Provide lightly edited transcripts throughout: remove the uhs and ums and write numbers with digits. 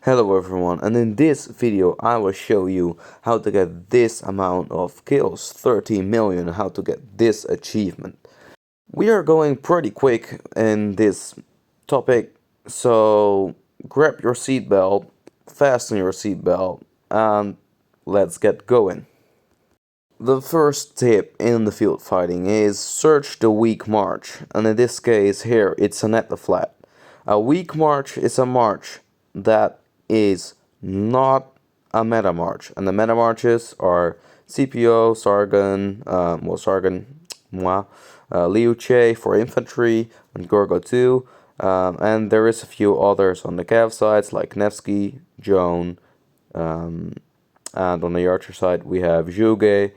Hello everyone, and in this video I will show you how to get this amount of kills, 30 million, how to get this achievement. We are going pretty quick in this topic, so grab your seatbelt, fasten your seatbelt, and let's get going. The first tip in the field fighting is search the weak march, and in this case here it's an at the flat. A weak march is a march that is not a meta march, and the meta marches are CPO, Sargon, Sargon, moi, Liu Che for infantry, and Gorgo 2, and there is a few others on the cav sides like Nevsky, Joan, and on the archer side we have Zhuge.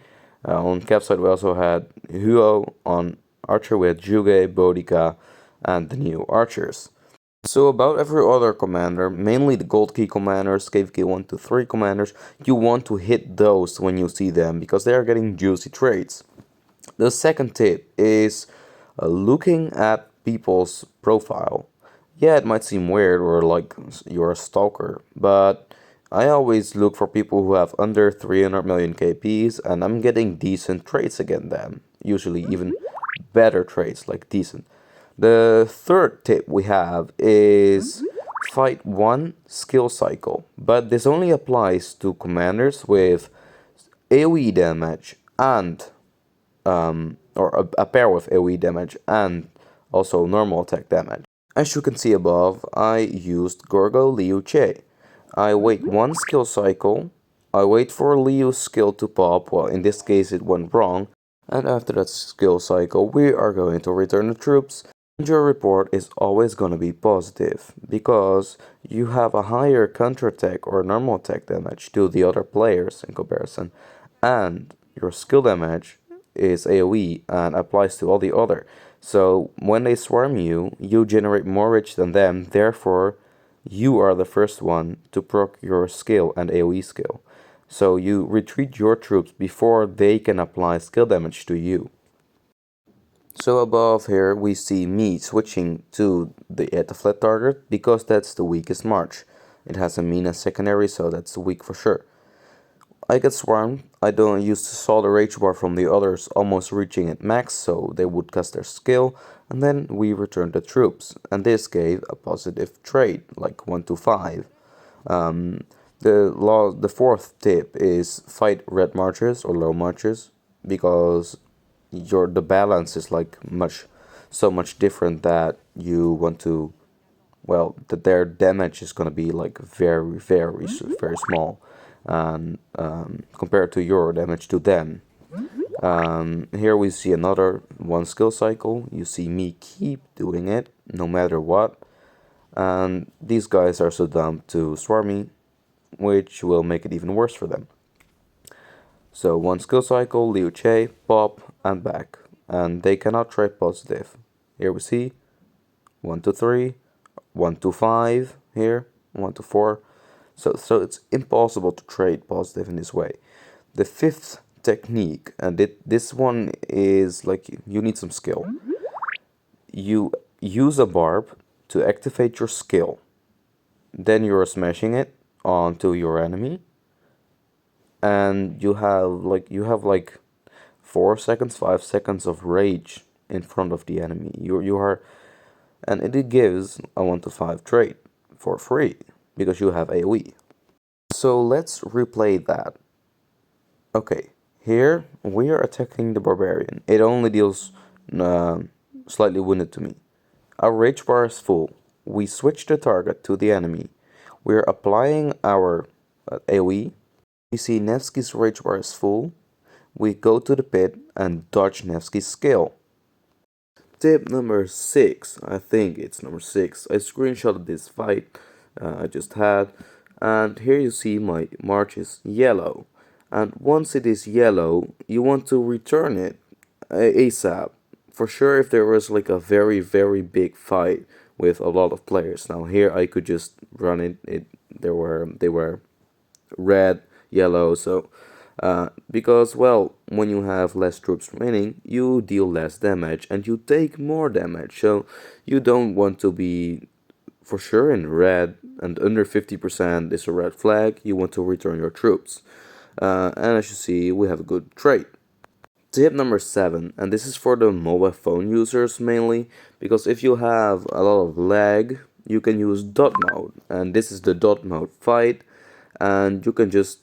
On cav side we also had Huo. On archer we had Zhuge, Boudica, and the new archers. So about every other commander, mainly the gold key commanders, cave key 1 to 3 commanders, you want to hit those when you see them because they are getting juicy trades. The second tip is looking at people's profile. Yeah, it might seem weird or like you're a stalker, but I always look for people who have under 300 million KPs and I'm getting decent trades against them. Usually even better trades, like decent. The third tip we have is fight one skill cycle, but this only applies to commanders with AoE damage and or a pair with AoE damage and also normal attack damage. As you can see above, I used Gorgo Liu Che. I wait one skill cycle, I wait for Liu's skill to pop, well in this case it went wrong, and after that skill cycle we are going to return the troops. And your report is always going to be positive, because you have a higher counterattack or normal attack damage to the other players in comparison, and your skill damage is AoE and applies to all the other. So when they swarm you, you generate more rich than them, therefore you are the first one to proc your skill and AoE skill. So you retreat your troops before they can apply skill damage to you. So above here we see me switching to the at the flat target because that's the weakest march. It has a mean as secondary, so that's weak for sure. I get swarmed, I don't use to saw the rage bar from the others almost reaching at max, so they would cast their skill, and then we return the troops, and this gave a positive trade, like 1 to 5. The fourth tip is fight red marches or low marches, because the balance is like so much different that you want to, well, that their damage is going to be like very small, and compared to your damage to them. Here we see another one skill cycle. You see me keep doing it no matter what, and these guys are so dumb to swarm me, which will make it even worse for them. So one skill cycle, Liu Che, pop, and back. And they cannot trade positive. Here we see 1 to 3, 1 to 5 here, 1 to 4. So it's impossible to trade positive in this way. The fifth technique, and this one is like you need some skill. You use a barb to activate your skill. Then you're smashing it onto your enemy, and you have like 4 seconds, 5 seconds of rage in front of the enemy. You are, and it gives a 1 to 5 trade for free because you have AoE. So let's replay that. Okay, here we are attacking the barbarian. It only deals slightly wounded to me. Our rage bar is full. We switch the target to the enemy. We are applying our AoE. We see Nevsky's rage bar is full. We go to the pit and dodge Nevsky's skill. Tip number 6, I think it's number 6. I screenshotted this fight I just had, and here you see my march is yellow. And once it is yellow, you want to return it ASAP. For sure, if there was like a very big fight with a lot of players. Now here I could just run it. They were red, yellow, so because, well, when you have less troops remaining, you deal less damage and you take more damage, so you don't want to be for sure in red, and under 50% is a red flag. You want to return your troops. And as you see, we have a good trade. Tip number 7, and this is for the mobile phone users mainly, because if you have a lot of lag, you can use dot mode, and this is the dot mode fight, and you can just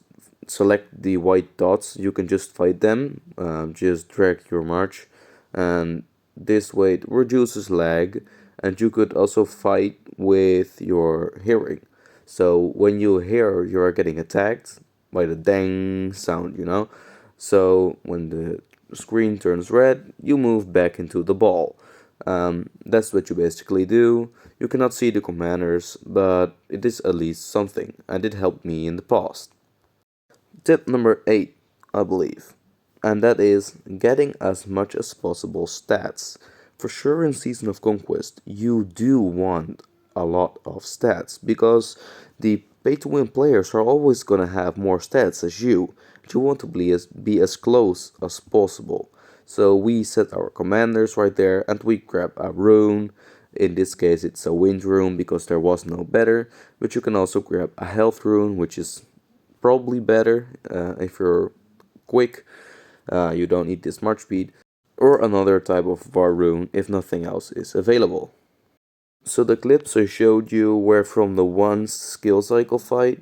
select the white dots, you can just fight them, just drag your march, and this way it reduces lag, and you could also fight with your hearing. So when you hear you are getting attacked by the dang sound, so when the screen turns red, you move back into the ball. That's what you basically do. You cannot see the commanders, but it is at least something, and it helped me in the past. Tip number 8, I believe, and that is getting as much as possible stats. For sure, in Season of Conquest, you do want a lot of stats because the pay to win players are always gonna have more stats as you. You want to be as close as possible. So we set our commanders right there and we grab a rune. In this case, it's a wind rune because there was no better, but you can also grab a health rune, which is probably better if you're quick. You don't need this march speed, or another type of var rune if nothing else is available. So the clips I showed you were from the one skill cycle fight.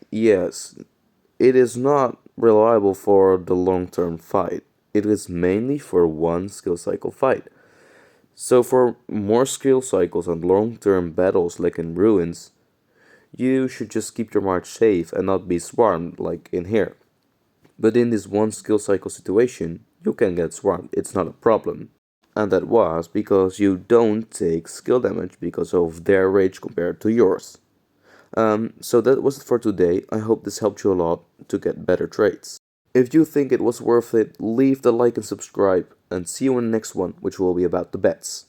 Yes, it is not reliable for the long term fight. It is mainly for one skill cycle fight. So for more skill cycles and long term battles like in ruins, you should just keep your march safe and not be swarmed like in here. But in this one skill cycle situation, you can get swarmed, it's not a problem. And that was because you don't take skill damage because of their rage compared to yours. So that was it for today. I hope this helped you a lot to get better traits. If you think it was worth it, leave the like and subscribe, and see you in the next one, which will be about the bets.